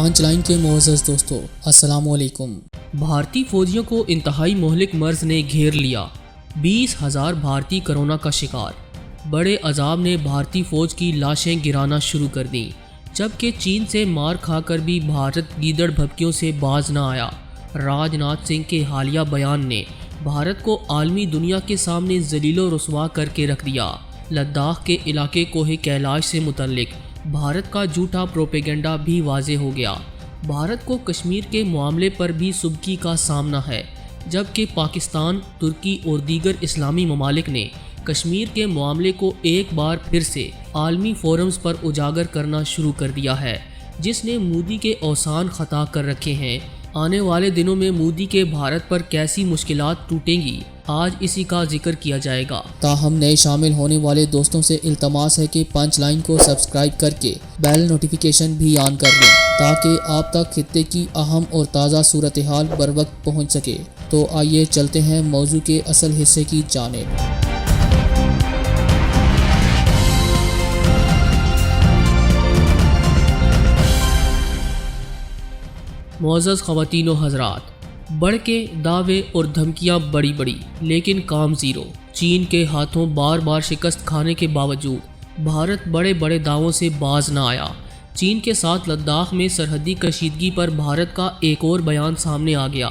پانچ لائن کے معزز دوستو، السلام علیکم۔ بھارتی فوجیوں کو انتہائی مہلک مرض نے گھیر لیا، 20,000 بھارتی کرونا کا شکار۔ بڑے عذاب نے بھارتی فوج کی لاشیں گرانا شروع کر دیں، جبکہ چین سے مار کھا کر بھی بھارت گیدڑ بھبکیوں سے باز نہ آیا۔ راج ناتھ سنگھ کے حالیہ بیان نے بھارت کو عالمی دنیا کے سامنے ذلیل و رسوا کر کے رکھ دیا۔ لداخ کے علاقے کوہ کیلاش سے متعلق بھارت کا جھوٹا پروپیگنڈا بھی واضح ہو گیا۔ بھارت کو کشمیر کے معاملے پر بھی سبکی کا سامنا ہے، جبکہ پاکستان، ترکی اور دیگر اسلامی ممالک نے کشمیر کے معاملے کو ایک بار پھر سے عالمی فورمز پر اجاگر کرنا شروع کر دیا ہے، جس نے مودی کے اوسان خطا کر رکھے ہیں۔ آنے والے دنوں میں مودی کے بھارت پر کیسی مشکلات ٹوٹیں گی، آج اسی کا ذکر کیا جائے گا۔ تاہم نئے شامل ہونے والے دوستوں سے التماس ہے کہ پانچ لائن کو سبسکرائب کر کے بیل نوٹیفیکیشن بھی آن کر لیں، تاکہ آپ تک خطے کی اہم اور تازہ صورتحال بر وقت پہنچ سکے۔ تو آئیے چلتے ہیں موضوع کے اصل حصے کی جانب۔ معزز خواتین و حضرات، بڑھ کے دعوے اور دھمکیاں بڑی بڑی لیکن کام زیرو۔ چین کے ہاتھوں بار بار شکست کھانے کے باوجود بھارت بڑے بڑے دعووں سے باز نہ آیا۔ چین کے ساتھ لداخ میں سرحدی کشیدگی پر بھارت کا ایک اور بیان سامنے آ گیا۔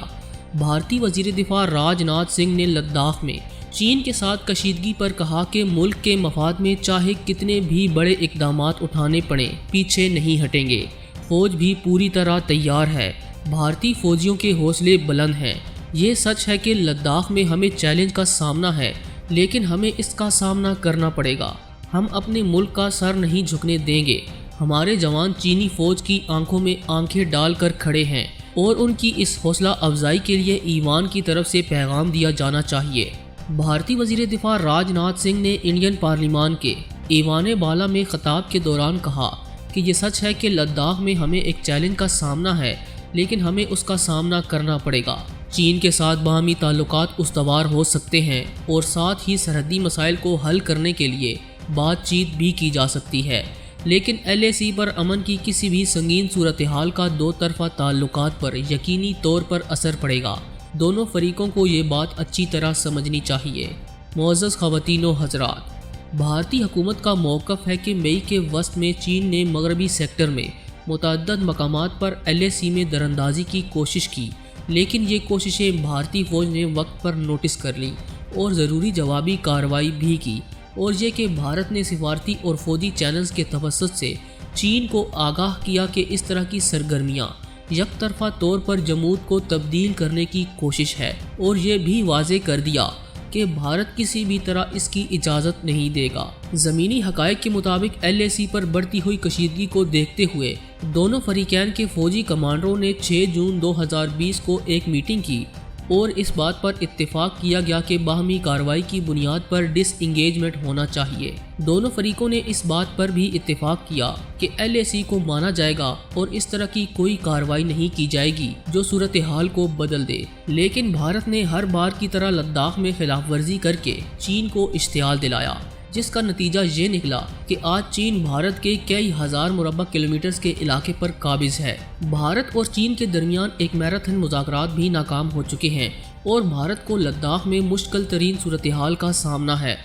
بھارتی وزیر دفاع راج ناتھ سنگھ نے لداخ میں چین کے ساتھ کشیدگی پر کہا کہ ملک کے مفاد میں چاہے کتنے بھی بڑے اقدامات اٹھانے پڑیں، پیچھے نہیں ہٹیں گے۔ فوج بھی پوری طرح تیار ہے۔ بھارتی فوجیوں کے حوصلے بلند ہیں۔ یہ سچ ہے کہ لداخ میں ہمیں چیلنج کا سامنا ہے، لیکن ہمیں اس کا سامنا کرنا پڑے گا۔ ہم اپنے ملک کا سر نہیں جھکنے دیں گے۔ ہمارے جوان چینی فوج کی آنکھوں میں آنکھیں ڈال کر کھڑے ہیں، اور ان کی اس حوصلہ افزائی کے لیے ایوان کی طرف سے پیغام دیا جانا چاہیے۔ بھارتی وزیر دفاع راج ناتھ سنگھ نے انڈین پارلیمان کے ایوان بالا میں خطاب کے دوران کہا کہ یہ سچ ہے کہ لداخ میں ہمیں ایک چیلنج کا سامنا ہے، لیکن ہمیں اس کا سامنا کرنا پڑے گا۔ چین کے ساتھ باہمی تعلقات استوار ہو سکتے ہیں، اور ساتھ ہی سرحدی مسائل کو حل کرنے کے لیے بات چیت بھی کی جا سکتی ہے، لیکن LAC پر امن کی کسی بھی سنگین صورتحال کا دو طرفہ تعلقات پر یقینی طور پر اثر پڑے گا۔ دونوں فریقوں کو یہ بات اچھی طرح سمجھنی چاہیے۔ معزز خواتین و حضرات، بھارتی حکومت کا موقف ہے کہ مئی کے وسط میں چین نے مغربی سیکٹر میں متعدد مقامات پر LAC میں دراندازی کی کوشش کی، لیکن یہ کوششیں بھارتی فوج نے وقت پر نوٹس کر لیں اور ضروری جوابی کارروائی بھی کی، اور یہ کہ بھارت نے سفارتی اور فوجی چینلز کے توسط سے چین کو آگاہ کیا کہ اس طرح کی سرگرمیاں یک طرفہ طور پر جمود کو تبدیل کرنے کی کوشش ہے، اور یہ بھی واضح کر دیا کہ بھارت کسی بھی طرح اس کی اجازت نہیں دے گا۔ زمینی حقائق کے مطابق LAC پر بڑھتی ہوئی کشیدگی کو دیکھتے ہوئے دونوں فریقین کے فوجی کمانڈروں نے 6 جون 2020 کو ایک میٹنگ کی، اور اس بات پر اتفاق کیا گیا کہ باہمی کارروائی کی بنیاد پر ڈس انگیجمنٹ ہونا چاہیے۔ دونوں فریقوں نے اس بات پر بھی اتفاق کیا کہ LAC کو مانا جائے گا اور اس طرح کی کوئی کارروائی نہیں کی جائے گی جو صورتحال کو بدل دے، لیکن بھارت نے ہر بار کی طرح لداخ میں خلاف ورزی کر کے چین کو اشتعال دلایا، جس کا نتیجہ یہ نکلا کہ آج چین بھارت کے کئی ہزار مربع کلومیٹرز کے علاقے پر قابض ہے۔ بھارت اور چین کے درمیان ایک میراتھن مذاکرات بھی ناکام ہو چکے ہیں، اور بھارت کو لداخ میں مشکل ترین صورتحال کا سامنا ہے۔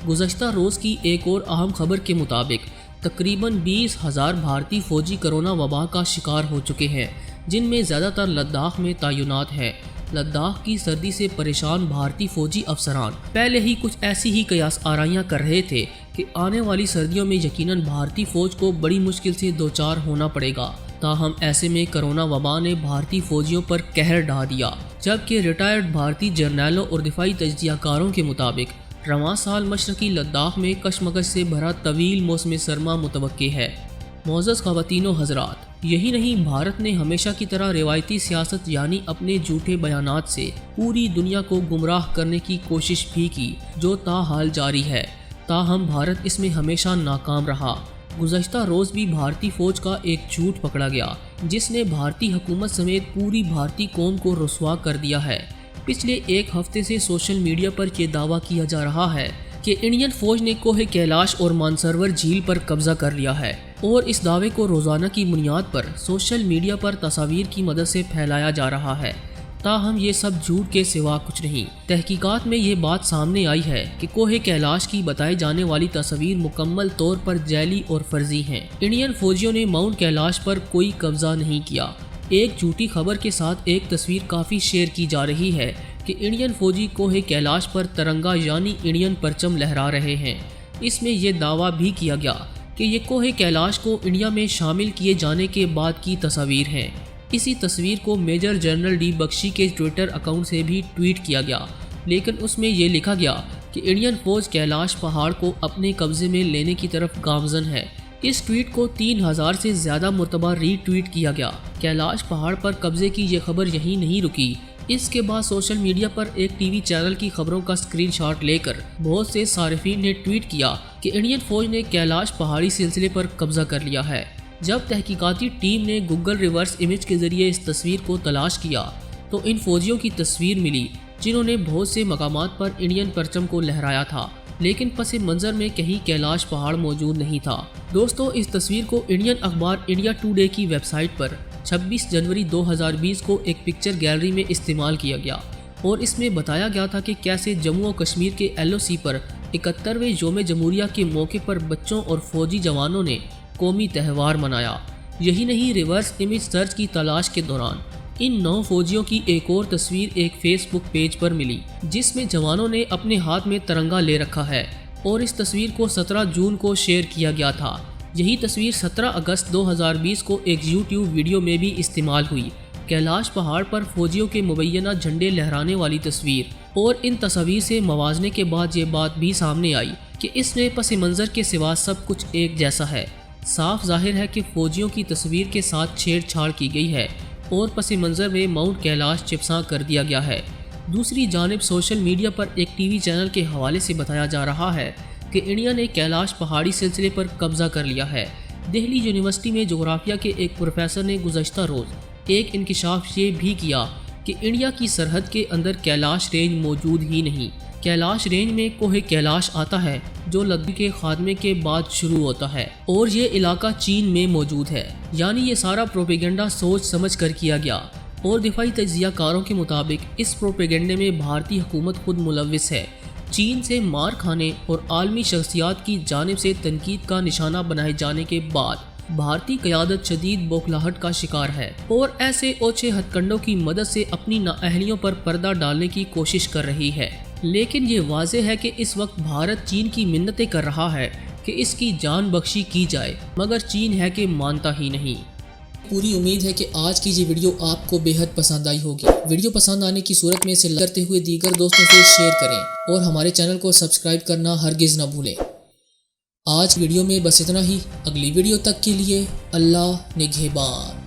گزشتہ روز کی ایک اور اہم خبر کے مطابق تقریباً 20,000 بھارتی فوجی کرونا وبا کا شکار ہو چکے ہیں، جن میں زیادہ تر لداخ میں تعینات ہیں۔ لداخ کی سردی سے پریشان بھارتی فوجی افسران پہلے ہی کچھ ایسی ہی قیاس آرائیاں کر رہے تھے کہ آنے والی سردیوں میں یقیناً بھارتی فوج کو بڑی مشکل سے دوچار ہونا پڑے گا۔ تاہم ایسے میں کرونا وبا نے بھارتی فوجیوں پر قہر ڈھا دیا، جبکہ ریٹائرڈ بھارتی جرنیلوں اور دفاعی تجزیہ کاروں کے مطابق رواں سال مشرقی لداخ میں کشمکش سے بھرا طویل موسم سرما متوقع ہے۔ معزز خواتین و حضرات، یہی نہیں، بھارت نے ہمیشہ کی طرح روایتی سیاست یعنی اپنے جھوٹے بیانات سے پوری دنیا کو گمراہ کرنے کی کوشش بھی کی، جو تاحال جاری ہے۔ تاہم بھارت اس میں ہمیشہ ناکام رہا۔ گزشتہ روز بھی بھارتی فوج کا ایک جھوٹ پکڑا گیا، جس نے بھارتی حکومت سمیت پوری بھارتی قوم کو رسوا کر دیا ہے۔ پچھلے ایک ہفتے سے سوشل میڈیا پر یہ دعویٰ کیا جا رہا ہے کہ انڈین فوج نے کوہ کیلاش اور مانسروور جھیل پر قبضہ کر لیا ہے، اور اس دعوے کو روزانہ کی بنیاد پر سوشل میڈیا پر تصاویر کی مدد سے پھیلایا جا رہا ہے۔ تاہم یہ سب جھوٹ کے سوا کچھ نہیں۔ تحقیقات میں یہ بات سامنے آئی ہے کہ کوہ کیلاش کی بتائی جانے والی تصاویر مکمل طور پر جعلی اور فرضی ہیں۔ انڈین فوجیوں نے ماؤنٹ کیلاش پر کوئی قبضہ نہیں کیا۔ ایک جھوٹی خبر کے ساتھ ایک تصویر کافی شیئر کی جا رہی ہے کہ انڈین فوجی کوہ کیلاش پر ترنگا یعنی انڈین پرچم لہرا رہے ہیں۔ اس میں یہ دعویٰ بھی کیا گیا کہ یہ کوہ کیلاش کو انڈیا میں شامل کیے جانے کے بعد کی تصاویر ہیں۔ اسی تصویر کو میجر جنرل ڈی بخشی کے ٹویٹر اکاؤنٹ سے بھی ٹویٹ کیا گیا، لیکن اس میں یہ لکھا گیا کہ انڈین فوج کیلاش پہاڑ کو اپنے قبضے میں لینے کی طرف گامزن ہے۔ اس ٹویٹ کو 3000 سے زیادہ مرتبہ ری ٹویٹ کیا گیا۔ کیلاش پہاڑ پر قبضے کی یہ خبر یہیں نہیں رکی۔ اس کے بعد سوشل میڈیا پر ایک ٹی وی چینل کی خبروں کا اسکرین شاٹ لے کر بہت سے صارفین نے ٹویٹ کیا کہ انڈین فوج نے کیلاش پہاڑی سلسلے پر قبضہ کر لیا ہے۔ جب تحقیقاتی ٹیم نے گوگل ریورس امیج کے ذریعے اس تصویر کو تلاش کیا تو ان فوجیوں کی تصویر ملی جنہوں نے بہت سے مقامات پر انڈین پرچم کو لہرایا تھا، لیکن پس منظر میں کہیں کیلاش پہاڑ موجود نہیں تھا۔ دوستو، اس تصویر کو انڈین اخبار انڈیا ٹوڈے کی ویب سائٹ پر 26 جنوری 2020 کو ایک پکچر گیلری میں استعمال کیا گیا، اور اس میں بتایا گیا تھا کہ کیسے جموں و کشمیر کے LOC پر 71ویں یوم جمہوریہ کے موقع پر بچوں اور فوجی جوانوں نے قومی تہوار منایا۔ یہی نہیں، ریورس امیج سرچ کی تلاش کے دوران ان 9 فوجیوں کی ایک اور تصویر ایک فیس بک پیج پر ملی جس میں جوانوں نے اپنے ہاتھ میں ترنگا لے رکھا ہے، اور اس تصویر کو 17 جون کو شیئر کیا گیا تھا۔ یہی تصویر 17 اگست 2020 کو ایک YouTube ویڈیو میں بھی استعمال ہوئی۔ کیلاش پہاڑ پر فوجیوں کے مبینہ جھنڈے لہرانے والی تصویر، اور ان تصاویر سے موازنے کے بعد یہ بات بھی سامنے آئی کہ اس میں پس منظر کے سوا سب کچھ ایک جیسا ہے۔ صاف ظاہر ہے کہ فوجیوں کی تصویر کے ساتھ چھیڑ چھاڑ کی گئی ہے اور پس منظر میں ماؤنٹ کیلاش چپساں کر دیا گیا ہے۔ دوسری جانب سوشل میڈیا پر ایک ٹی وی چینل کے حوالے سے بتایا جا رہا ہے کہ انڈیا نے کیلاش پہاڑی سلسلے پر قبضہ کر لیا ہے۔ دہلی یونیورسٹی میں جغرافیہ کے ایک پروفیسر نے گزشتہ روز ایک انکشاف یہ بھی کیا کہ انڈیا کی سرحد کے اندر کیلاش رینج موجود ہی نہیں۔ کیلاش رینج میں کوہ کیلاش آتا ہے جو لداخ کے خاتمے کے بعد شروع ہوتا ہے، اور یہ علاقہ چین میں موجود ہے۔ یعنی یہ سارا پروپیگنڈا سوچ سمجھ کر کیا گیا، اور دفاعی تجزیہ کاروں کے مطابق اس پروپیگنڈے میں بھارتی حکومت خود ملوث ہے۔ چین سے مار کھانے اور عالمی شخصیات کی جانب سے تنقید کا نشانہ بنائے جانے کے بعد بھارتی قیادت شدید بوکھلاہٹ کا شکار ہے، اور ایسے اوچھے ہتھ کنڈوں کی مدد سے اپنی نااہلیوں پر پردہ ڈالنے کی کوشش کر رہی ہے۔ لیکن یہ واضح ہے کہ اس وقت بھارت چین کی منتیں کر رہا ہے کہ اس کی جان بخشی کی جائے، مگر چین ہے کہ مانتا ہی نہیں۔ پوری امید ہے کہ آج کی یہ ویڈیو آپ کو بے حد پسند آئی ہوگی۔ ویڈیو پسند آنے کی صورت میں اسے لائک کرتے ہوئے دیگر دوستوں سے شیئر کریں، اور ہمارے چینل کو سبسکرائب کرنا ہرگز نہ بھولیں۔ آج ویڈیو میں بس اتنا ہی۔ اگلی ویڈیو تک کے لیے اللہ نگہبان۔